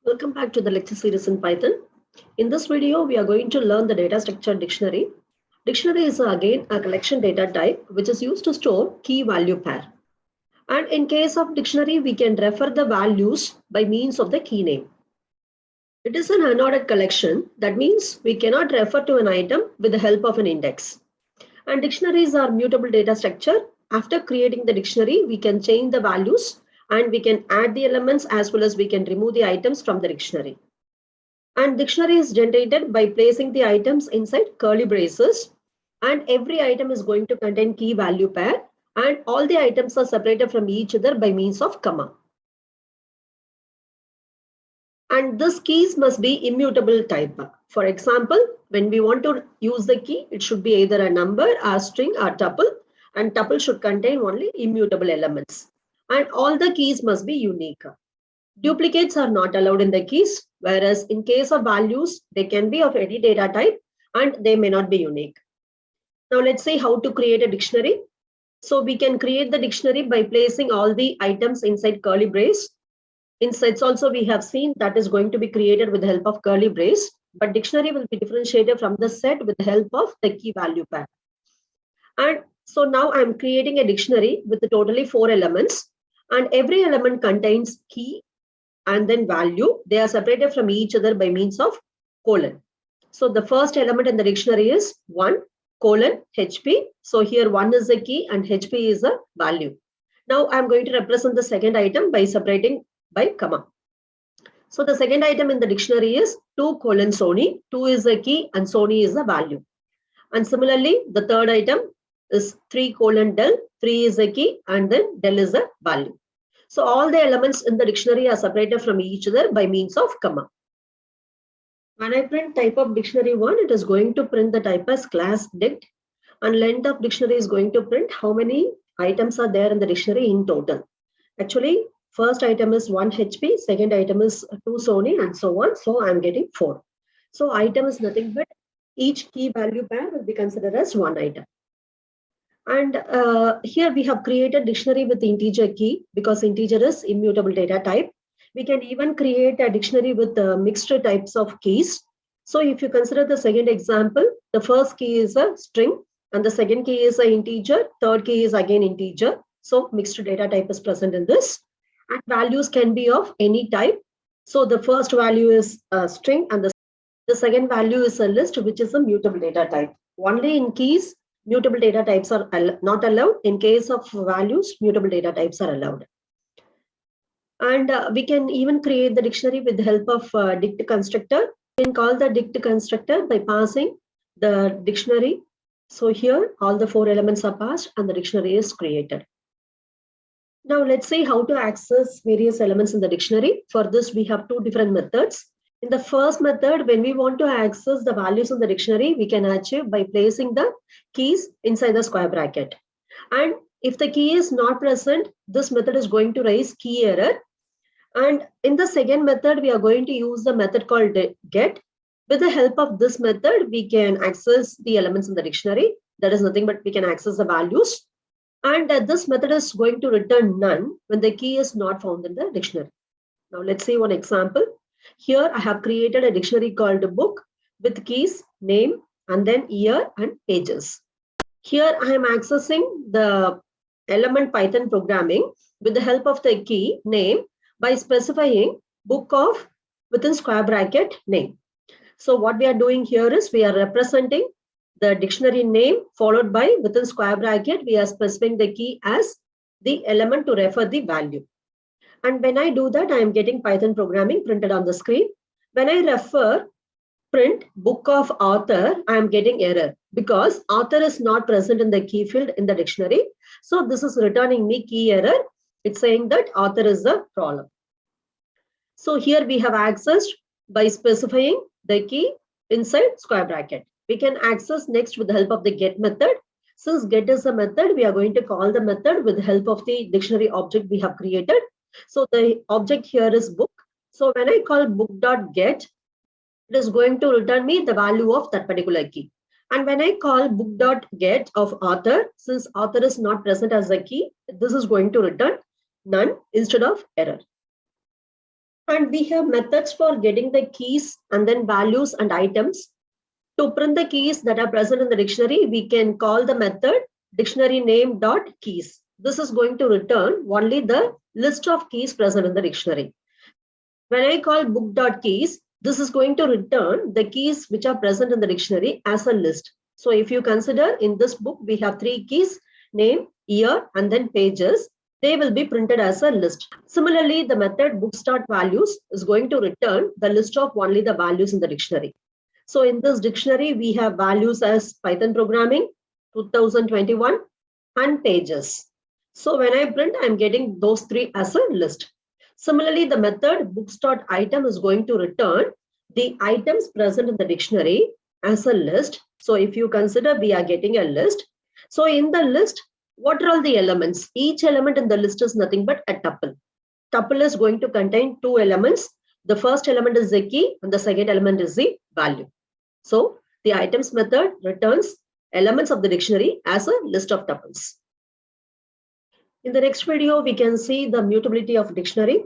Welcome back to the lecture series in Python. In this video, we are going to learn the data structure dictionary. Dictionary is again a collection data type which is used to store key value pair. And in case of dictionary, we can refer the values by means of the key name. It is an unordered collection. That means we cannot refer to an item with the help of an index. And dictionaries are mutable data structure. After creating the dictionary, we can change the values and we can add the elements as well as we can remove the items from the dictionary. And dictionary is generated by placing the items inside curly braces. And every item is going to contain key value pair. And all the items are separated from each other by means of comma. And this keys must be immutable type. For example, when we want to use the key, it should be either a number, a string, or tuple. And tuple should contain only immutable elements. And all the keys must be unique. Duplicates are not allowed in the keys, whereas in case of values, they can be of any data type and they may not be unique. Now let's see how to create a dictionary. So we can create the dictionary by placing all the items inside curly brace. In sets also we have seen that is going to be created with the help of curly brace, but dictionary will be differentiated from the set with the help of the key value pair. And so now I'm creating a dictionary with totally 4 elements, and every element contains key and then value. They are separated from each other by means of colon. So the first element in the dictionary is 1 colon HP. So here 1 is a key and HP is a value. Now I'm going to represent the second item by separating by comma. So the second item in the dictionary is 2 colon Sony. 2 is a key and Sony is a value. And similarly, the third item is 3 colon Dell. 3 is a key and then Dell is a value. So all the elements in the dictionary are separated from each other by means of comma. When I print type of dictionary 1, it is going to print the type as class dict, and length of dictionary is going to print how many items are there in the dictionary in total. Actually, first item is 1 HP, second item is 2 Sony, and so on. So I'm getting 4. So item is nothing but each key value pair will be considered as one item. And here we have created dictionary with integer key because integer is immutable data type. We can even create a dictionary with mixed types of keys. So if you consider the second example, the first key is a string and the second key is an integer, third key is again integer. So mixed data type is present in this, and values can be of any type. So the first value is a string and the second value is a list, which is a mutable data type. Only in keys, mutable data types are not allowed. In case of values, mutable data types are allowed. And we can even create the dictionary with the help of dict constructor. We can call the dict constructor by passing the dictionary. So here all the 4 elements are passed and the dictionary is created. Now let's see how to access various elements in the dictionary. For this, we have 2 different methods. In the first method, when we want to access the values in the dictionary, we can achieve by placing the keys inside the square bracket. And if the key is not present, this method is going to raise key error. And in the second method, we are going to use the method called get. With the help of this method, we can access the elements in the dictionary. That is nothing but we can access the values. And this method is going to return none when the key is not found in the dictionary. Now let's see one example. Here I have created a dictionary called book with keys, name, and then year and pages. Here I am accessing the element Python programming with the help of the key name by specifying book of within square bracket name. So what we are doing here is we are representing the dictionary name followed by within square bracket, we are specifying the key as the element to refer the value. And when I do that, I am getting Python programming printed on the screen. When I refer print book of author, I am getting error because author is not present in the key field in the dictionary. So this is returning me key error. It's saying that author is the problem. So here we have accessed by specifying the key inside square bracket. We can access next with the help of the get method. Since get is a method, we are going to call the method with the help of the dictionary object we have created. So the object here is book. So when I call book.get, it is going to return me the value of that particular key. And when I call book.get of author, since author is not present as a key, this is going to return none instead of error. And we have methods for getting the keys and then values and items. To print the keys that are present in the dictionary, we can call the method dictionary name dot keys. This is going to return only the list of keys present in the dictionary. When I call book dot keys, this is going to return the keys which are present in the dictionary as a list. So if you consider in this book, we have 3 keys, name, year, and then pages. They will be printed as a list. Similarly, the method books.values is going to return the list of only the values in the dictionary. So in this dictionary, we have values as Python programming, 2021, and pages. So when I print, I'm getting those 3 as a list. Similarly, the method books.item is going to return the items present in the dictionary as a list. So if you consider, we are getting a list. So in the list, what are all the elements? Each element in the list is nothing but a tuple. Tuple is going to contain 2 elements. The first element is the key and the second element is the value. So the items method returns elements of the dictionary as a list of tuples. In the next video, we can see the mutability of dictionary.